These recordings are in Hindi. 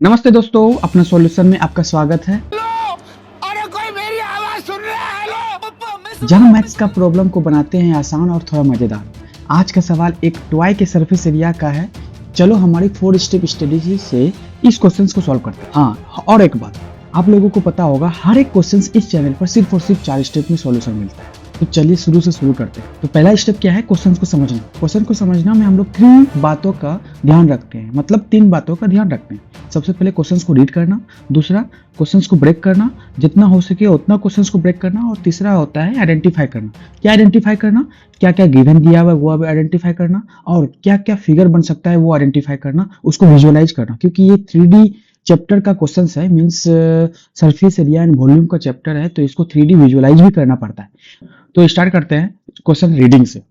नमस्ते दोस्तों, अपना सॉल्यूशन में आपका स्वागत है। अरे कोई मेरी आवाज सुन रहा है? हेलो जब हम मैथ्स का प्रॉब्लम को बनाते हैं आसान और थोड़ा मजेदार। आज का सवाल एक टॉय के सरफेस एरिया का है। चलो हमारी 4 स्टेप स्ट्रेटेजी से इस क्वेश्चन को सॉल्व करते हैं। हाँ, और एक बात, आप लोगों को पता होगा हर एक क्वेश्चन इस चैनल पर सिर्फ और सिर्फ 4 स्टेप में सॉल्यूशन मिलता है। तो चलिए शुरू से शुरू करते हैं। तो पहला स्टेप क्या है? क्वेश्चन को समझना। क्वेश्चन को समझना में हम लोग 3 बातों का ध्यान रखते हैं, मतलब 3 बातों का ध्यान रखते हैं। सबसे पहले क्वेश्चंस को रीड करना, दूसरा क्वेश्चंस को ब्रेक करना, जितना हो सके उतना क्वेश्चंस को ब्रेक करना, और तीसरा होता है आइडेंटिफाई करना। क्या आइडेंटिफाई करना? क्या क्या गिवन दिया हुआ है वो आइडेंटिफाई करना, और क्या क्या फिगर बन सकता है वो आइडेंटिफाई करना, उसको विजुअलाइज करना। क्योंकि ये 3D चैप्टर का क्वेश्चन है, means surface area and volume का चैप्टर है, तो इसको 3D विजुअलाइज भी करना पड़ता है। तो स्टार्ट करते हैं क्वेश्चन रीडिंग से।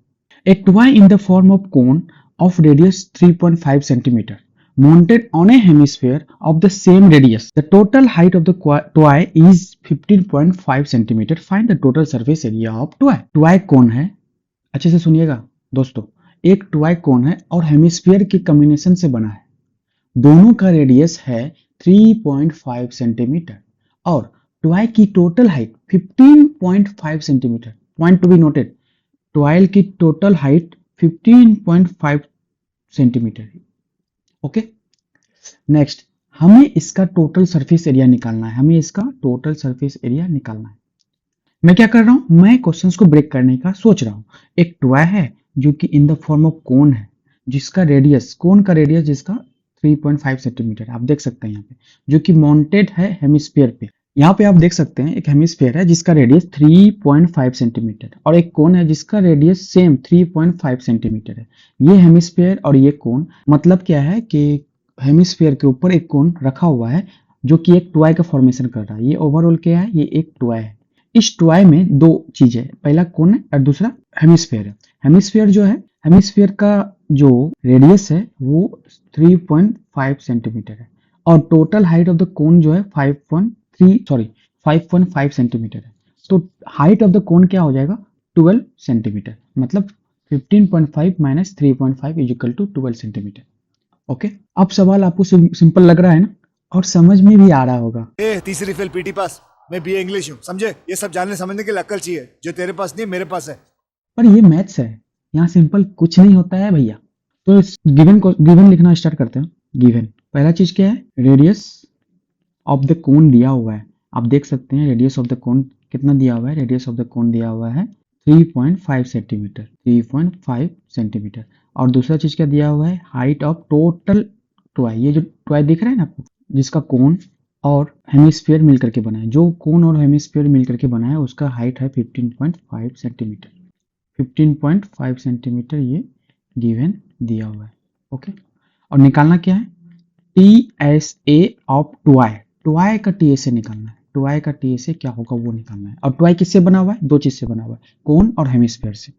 A toy in the form of cone of radius 3.5 centimeter mounted on a hemisphere of the same radius. The total height of the toy is 15.5 centimeter. Find the total surface area of toy. Toy cone है, अच्छे से सुनिएगा दोस्तों। एक टॉय कोन है और हेमिस्फीयर के कॉम्बिनेशन से बना है। दोनों का रेडियस है 3.5 सेंटीमीटर और टॉय की total height 15.5 centimetre. Point to be noted, toy की टोटल हाइट 15.5 सेंटीमीटर है। ओके, नेक्स्ट हमें इसका टोटल सरफेस एरिया निकालना है। मैं क्या कर रहा हूं? मैं क्वेश्चंस को ब्रेक करने का सोच रहा हूं। एक टॉय है जो कि in the form of cone है, जिसका रेडियस, कोन का रेडियस जिसका 3.5 सेंटीमीटर, आप देख सकते हैं यहाँ पे, जो कि माउंटेड है हेमिस्फीयर पे। यहाँ पे आप देख सकते हैं एक हेमिस्फीयर है जिसका रेडियस 3.5 सेंटीमीटर, और एक कोन है जिसका रेडियस सेम 3.5 सेंटीमीटर है। ये हेमिस्फीयर और ये कोन, मतलब क्या है कि हेमिस्फीयर के ऊपर एक कोन रखा हुआ है जो कि एक टॉय का फॉर्मेशन कर रहा है। ये ओवरऑल क्या है? ये एक टॉय है। इस टॉय में 2 चीजें है, पहला कोन है और दूसरा हेमिस्फीयर है। हेमिस्फीयर जो है, हेमिस्फीयर का जो रेडियस है वो 3.5 सेंटीमीटर है, और टोटल हाइट ऑफ द कोन जो है 5.5 सेंटीमीटर है। तो हाइट ऑफ द कोन क्या हो जाएगा? 12 सेंटीमीटर, मतलब 15.5 minus 3.5 is equal to 12 centimetre. Okay, अब सवाल आपको सिंपल लग रहा है ना, और समझ में भी आ रहा होगा। तीसरी फेल पीटी पास, मैं बीए इंग्लिश हूँ, समझे? ये सब जानने समझने के लिए अक्ल चाहिए, जो तेरे पास नहीं मेरे पास है। पर ये मैथ्स है, यहाँ सिंपल कुछ नहीं होता है भैया। तो गिवन लिखना स्टार्ट करते हैं। गिवन पहला चीज क्या है? रेडियस ऑफ द कोन दिया हुआ है। आप देख सकते हैं रेडियस ऑफ द कोन कितना दिया हुआ है। रेडियस ऑफ द कोन दिया हुआ है 3.5 सेंटीमीटर, 3.5 सेंटीमीटर। और दूसरा चीज क्या दिया हुआ है? Height of total toy. ये जो टॉय दिख रहा है ना आपको, जिसका कोन और हेमिस्फीयर मिलकर के बना है, जो कोन और हेमिस्फीयर मिलकर के बना है, उसका हाइट है 15.5 सेंटीमीटर। 15.5 सेंटीमीटर ये गिवन दिया हुआ है। ओके, और निकालना क्या है? TSA of toy. टॉय का TSA निकालना है। टॉय का TSA क्या होगा वो निकालना है। और टॉय किससे बना हुआ है? 2 चीज से बना हुआ है, कोन और हेमिस्फीयर से।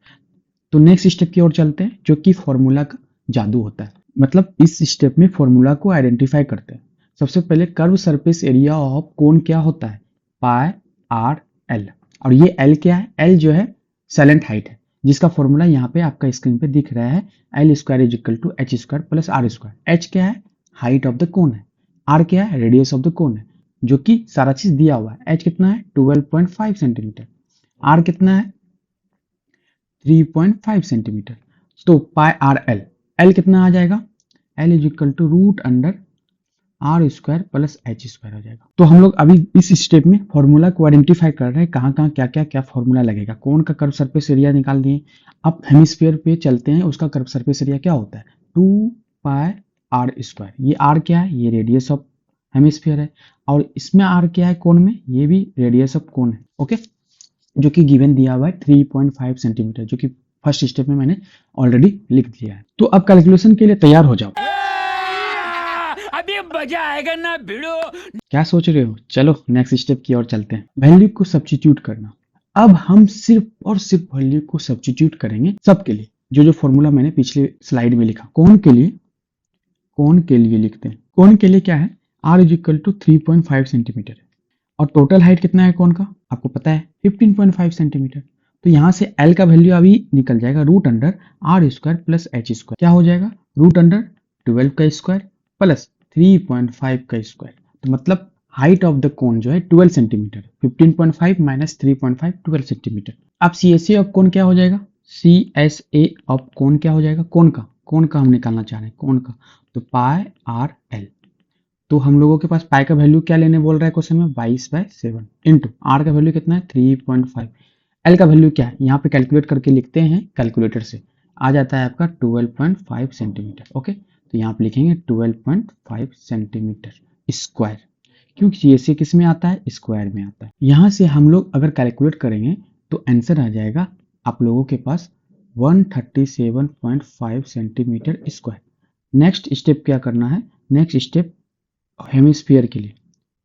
तो नेक्स्ट स्टेप की ओर चलते हैं, जो कि फॉर्मूला का जादू होता है। मतलब इस स्टेप में फॉर्मूला को आइडेंटिफाई करते हैं। सबसे पहले curve surface area of cone क्या होता है? पाई आर एल। और ये एल क्या है? एल जो है साइलेंट हाइट है, जिसका फॉर्मूला यहाँ पे आपका स्क्रीन पे दिख रहा है। L square is equal to H square plus R square. H क्या है? हाइट ऑफ द कोन है। आर क्या है? रेडियस ऑफ द कोन है, जो कि सारा चीज दिया हुआ है। एच कितना है? 12.5 सेंटीमीटर। आर कितना है? 3.5 सेंटीमीटर। तो पाई आर एल, एल कितना आ जाएगा? L is equal to root under R square plus H square हो जाएगा। तो हम लोग अभी इस स्टेप में फॉर्मूला को आइडेंटिफाई कर रहे हैं, कहाँ कहाँ क्या क्या क्या फॉर्मूला लगेगा। कोन का कर्व सरफेस एरिया निकाल दिए। अब हेमिस्फीयर पे चलते हैं, उसका कर्व सरफेस एरिया क्या होता है? 2 पाई आर स्क्वायर। ये आर क्या है? ये रेडियस ऑफ हेमिस्फीयर है। और इसमें आर क्या है कोन में? ये भी रेडियस ऑफ कोन है। ओके, जो कि गिवन दिया हुआ है 3.5 सेंटीमीटर, जो कि फर्स्ट स्टेप में मैंने ऑलरेडी लिख दिया है। तो अब कैलकुलेशन के लिए तैयार हो जाओ। अभी मजा आएगा ना भिड़ो। क्या सोच रहे हो? चलो नेक्स्ट स्टेप की ओर चलते हैं। वैल्यू को सब्स्टिट्यूट करना। अब हम सिर्फ और सिर्फ वैल्यू को सब्स्टिट्यूट करेंगे सबके लिए। जो जो फॉर्मूला मैंने पिछले स्लाइड में लिखा, कोन के लिए लिखते हैं। कोन के लिए क्या है? R is equal to 3.5 centimetre है, और टोटल हाइट कितना है कोन का? आपको पता है 15.5 सेंटीमीटर। तो यहाँ से एल का वैल्यू अभी निकल जाएगा, root under R square plus H square. क्या हो जाएगा? रूट अंडर 12 का स्क्वायर प्लस 3.5 का स्क्वायर, तो मतलब हाइट ऑफ द कोन जो है 12 सेंटीमीटर, 15.5 माइनस 3.5 12 सेंटीमीटर। अब सी एस ए ऑफ कोन क्या हो जाएगा, सी एस ए ऑफ कोन क्या हो जाएगा, कोन का हम निकालना चाह रहे हैं, कोन का, तो पाई आर एल। तो हम लोगों के पास पाई का वैल्यू क्या लेने बोल रहा है क्वेश्चन में, 22/7 इंटू आर का वैल्यू कितना है 3.5, एल का वैल्यू क्या है, यहाँ पे कैलकुलेट करके लिखते हैं कैलकुलेटर से, आ जाता है आपका 12.5 सेंटीमीटर। ओके, तो यहाँ पे लिखेंगे 12.5 सेंटीमीटर स्क्वायर, क्योंकि ये किस में आता है, स्क्वायर में आता है। यहाँ से हम लोग अगर कैलकुलेट करेंगे तो आंसर आ जाएगा आप लोगों के पास 137.5 सेंटीमीटर स्क्वायर। नेक्स्ट स्टेप क्या करना है, नेक्स्ट स्टेप हेमिस्फीयर के लिए,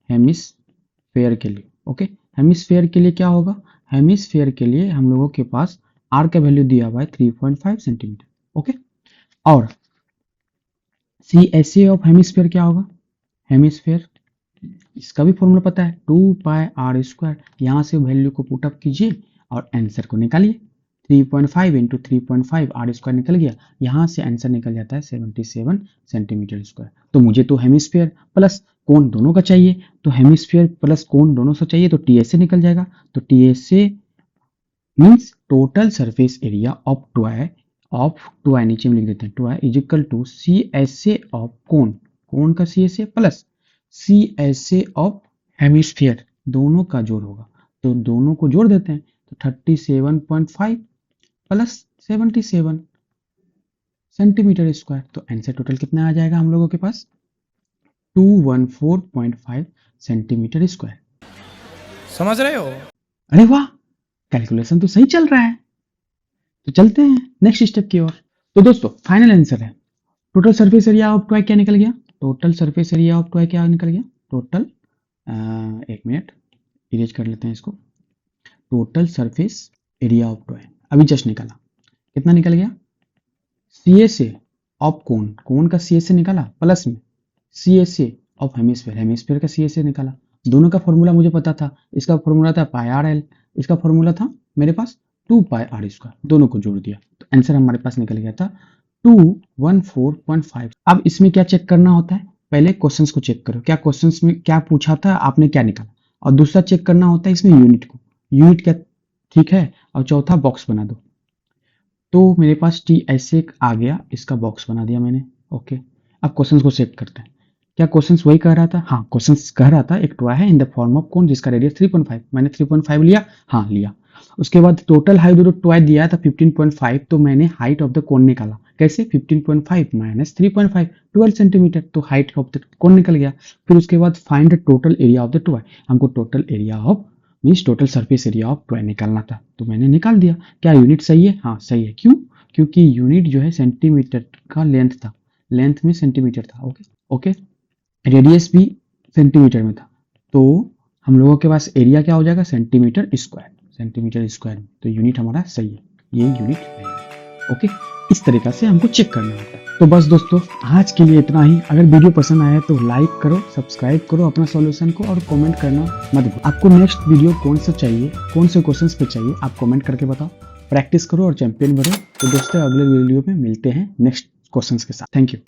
हेमिस्फीयर के लिए, ओके, हेमिस्फीयर के लिए क्या होगा, हेमिस्फीयर के लिए हम लोगों के पास आर का वैल्यू दिया हुआ है 3.5 सेंटीमीटर। ओके, और C S A of hemisphere क्या होगा, हेमिस्फीयर इसका भी फॉर्मूला पता है 2 पाई आर स्क्वायर, यहाँ से वैल्यू को पुट अप कीजिए और आंसर को निकालिए, 3.5 इंटू 3.5 आर स्क्वायर निकल गया, यहाँ से आंसर निकल जाता है 77 सेंटीमीटर स्क्वायर। तो मुझे तो हेमिस्फीयर प्लस कोन दोनों का चाहिए, तो हेमिस्फीयर प्लस कोन दोनों से चाहिए, तो टी एस ए निकल जाएगा, तो T S A means total surface area of toy नीचे में लिख देते हैं, toy is equal to C S A of cone का C S A plus C S A of hemisphere, दोनों का जोड़ होगा, तो दोनों को जोड़ देते हैं, तो 37.5 प्लस 77 सेंटीमीटर स्क्वायर, तो आंसर टोटल कितना आ जाएगा हम लोगों के पास 214.5 सेंटीमीटर स्क्वायर। समझ रहे हो? अरे वाह, कैलकुलेशन तो सही चल रहा है। तो चलते हैं नेक्स्ट स्टेप की ओर। तो दोस्तों फाइनल आंसर है total surface area of toy क्या निकल गया, total surface area of toy क्या निकल गया, टोटल एक मिनट इरेज कर लेते हैं इसको, total surface area of toy अभी जस्ट निकाला, कितना निकल गया, सी एस ए ऑफ कोन का सी एस ए निकाला प्लस में C S A of hemisphere का सी एस ए निकाला, दोनों का फॉर्मूला मुझे पता था, इसका फॉर्मूला था पाई आर एल, इसका फॉर्मूला था मेरे पास 2 पाई आर स्क्वायर, दोनों को जोड़ दिया, तो आंसर हमारे पास निकल गया था 214.5। अब इसमें क्या चेक करना होता है, पहले क्वेश्चंस को चेक करो, क्या क्वेश्चंस में क्या पूछा था, आपने क्या निकाला, और दूसरा चेक करना होता है इसमें यूनिट को, यूनिट क्या ठीक है, और चौथा बॉक्स बना दो, तो मेरे पास टी ऐसे आ गया, इसका बॉक्स बना दिया मैंने। ओके, अब क्वेश्चंस को चेक करते हैं, क्या क्वेश्चंस वही कह रहा था, हाँ क्वेश्चंस कह रहा था एक टॉय है in the form of cone जिसका रेडियस 3.5, मैंने 3.5 लिया, हाँ लिया, उसके बाद टोटल हाइट जो टॉय दिया था 15.5, तो मैंने हाइट ऑफ द कोन निकाला, कैसे 15.5 माइनस 3.5 12 सेंटीमीटर, तो हाइट ऑफ द कोन निकल गया। फिर उसके बाद find the total area of the toy, हमको total area of means total surface area of toy निकालना था, तो मैंने निकाल दिया। क्या यूनिट सही है, हाँ सही है, क्यों, क्योंकि यूनिट जो है सेंटीमीटर का लेंथ था, लेंथ में सेंटीमीटर था। ओके ओके, रेडियस भी सेंटीमीटर में था, तो हम लोगों के पास एरिया क्या हो जाएगा सेंटीमीटर स्क्वायर, सेंटीमीटर स्क्वायर में, तो यूनिट हमारा सही है, ये यूनिट है। ओके, इस तरीका से हमको चेक करना होता है। तो बस दोस्तों आज के लिए इतना ही, अगर वीडियो पसंद आया तो लाइक करो, सब्सक्राइब करो अपना सॉल्यूशन को, और कमेंट करना मत भूलो। आपको नेक्स्ट वीडियो कौन सा चाहिए, कौन से क्वेश्चंस पे चाहिए, आप कमेंट करके बताओ, प्रैक्टिस करो और चैंपियन बनो। तो दोस्तों अगले वीडियो में मिलते हैं नेक्स्ट क्वेश्चंस के साथ। Thank you.